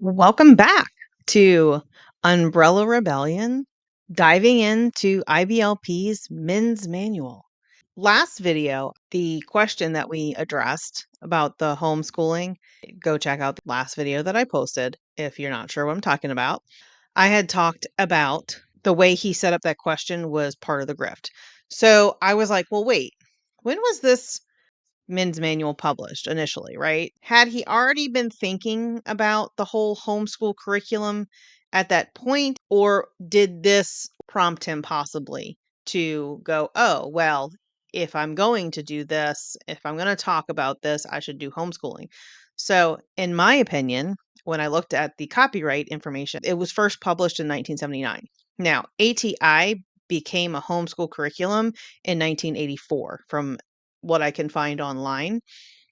Welcome back to Umbrella Rebellion, diving into IBLP's Men's Manual. Last video, the question that we addressed about the homeschooling, go check out the last video that I posted if you're not sure what I'm talking about. I had talked about the way he set up that question was part of the grift. So I was like, well, wait, when was this Men's Manual published initially, right? Had he already been thinking about the whole homeschool curriculum at that point, or did this prompt him possibly to go, oh, well, if I'm going to do this, if I'm going to talk about this, I should do homeschooling. So, in my opinion, when I looked at the copyright information, it was first published in 1979. Now, ATI became a homeschool curriculum in 1984 from what I can find online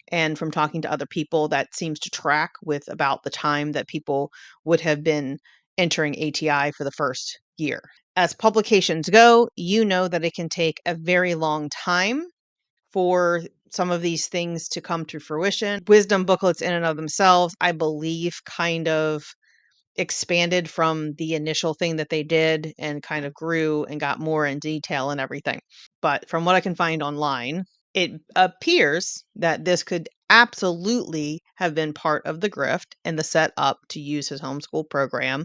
and from talking to other people that seems to track with about the time that people would have been entering ATI for the first year. As publications go, you know that it can take a very long time for some of these things to come to fruition. Wisdom booklets in and of themselves, I believe, kind of expanded from the initial thing that they did and kind of grew and got more in detail and everything. But from what I can find online, it appears that this could absolutely have been part of the grift and the setup to use his homeschool program,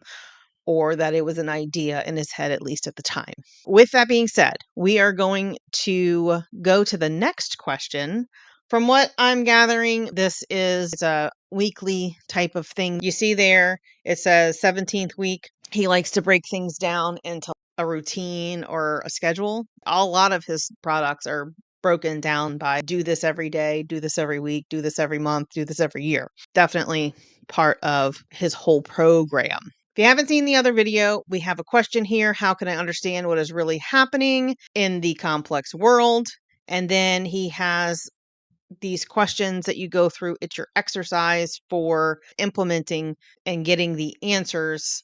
or that it was an idea in his head, at least at the time. With that being said, we are going to go to the next question. From what I'm gathering, this is a weekly type of thing. You see there, it says 17th week. He likes to break things down into a routine or a schedule. A lot of his products are broken down by do this every day, do this every week, do this every month, do this every year. Definitely part of his whole program. If you haven't seen the other video, we have a question here. How can I understand what is really happening in the complex world? And then he has these questions that you go through. It's your exercise for implementing and getting the answers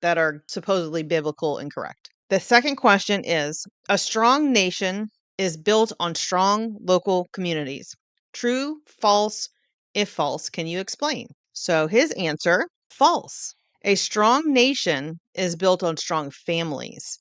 that are supposedly biblical and correct. The second question is a strong nation is built on strong local communities. True, false? If false, can you explain? So his answer false. A strong nation is built on strong families.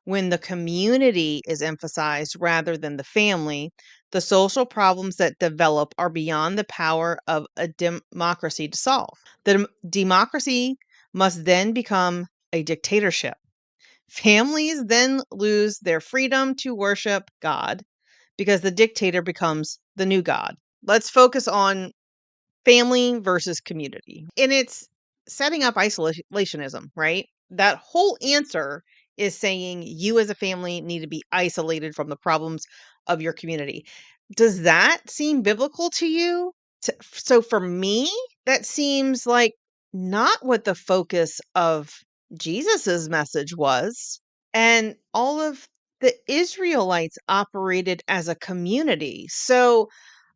When the community is emphasized rather than the family, the social problems that develop are beyond the power of a democracy to solve. The democracy must then become a dictatorship. Families then lose their freedom to worship God because the dictator becomes the new God. Let's focus on family versus community. And it's setting up isolationism, right? That whole answer is saying you as a family need to be isolated from the problems of your community. Does that seem biblical to you? So for me, that seems like not what the focus of Jesus's message was. And all of the Israelites operated as a community. So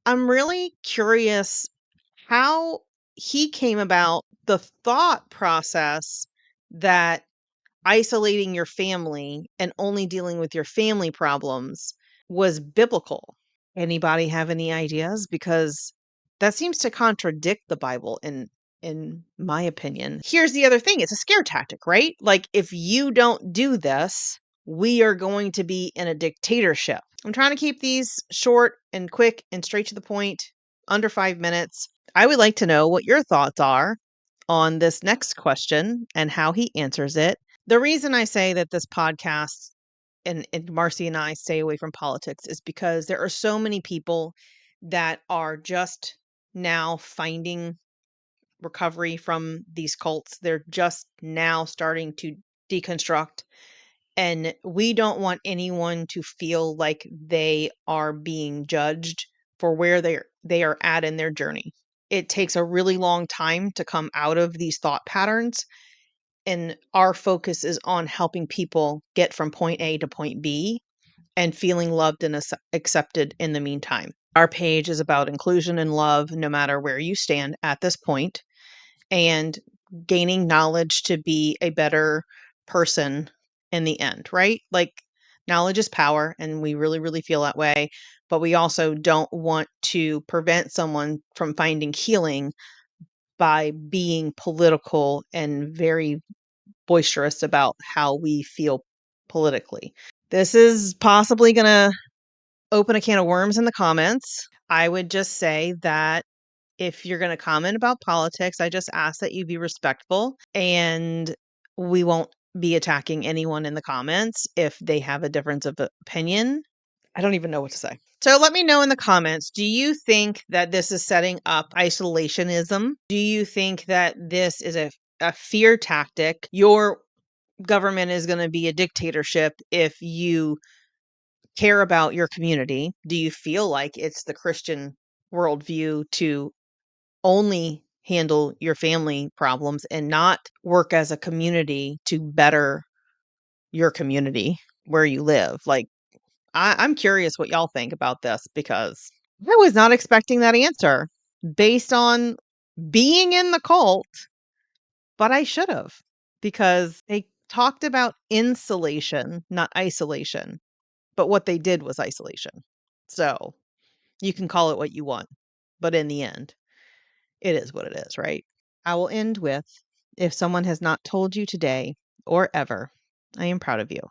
I'm really curious how he came about the thought process that isolating your family and only dealing with your family problems was biblical. Anybody have any ideas? Because that seems to contradict the Bible in my opinion. Here's the other thing, it's a scare tactic, right? Like if you don't do this, we are going to be in a dictatorship. I'm trying to keep these short and quick and straight to the point, under 5 minutes. I would like to know what your thoughts are on this next question and how he answers it. The reason I say that this podcast and Marcy and I stay away from politics is because there are so many people that are just now finding recovery from these cults. They're just now starting to deconstruct. And we don't want anyone to feel like they are being judged for where they are at in their journey. It takes a really long time to come out of these thought patterns. And our focus is on helping people get from point A to point B and feeling loved and accepted in the meantime. Our page is about inclusion and love, no matter where you stand at this point, and gaining knowledge to be a better person in the end, right? Like knowledge is power, and we really, really feel that way. But we also don't want to prevent someone from finding healing by being political and very boisterous about how we feel politically. This is possibly going to open a can of worms in the comments. I would just say that if you're going to comment about politics, I just ask that you be respectful, and we won't be attacking anyone in the comments if they have a difference of opinion. I don't even know what to say. So let me know in the comments, do you think that this is setting up isolationism? Do you think that this is a fear tactic? Your government is going to be a dictatorship if you care about your community? Do you feel like it's the Christian worldview to only handle your family problems and not work as a community to better your community where you live? Like, I'm curious what y'all think about this, because I was not expecting that answer based on being in the cult, but I should have, because they talked about insulation, not isolation. But what they did was isolation. So you can call it what you want, but in the end, it is what it is, right? I will end with, if someone has not told you today or ever, I am proud of you.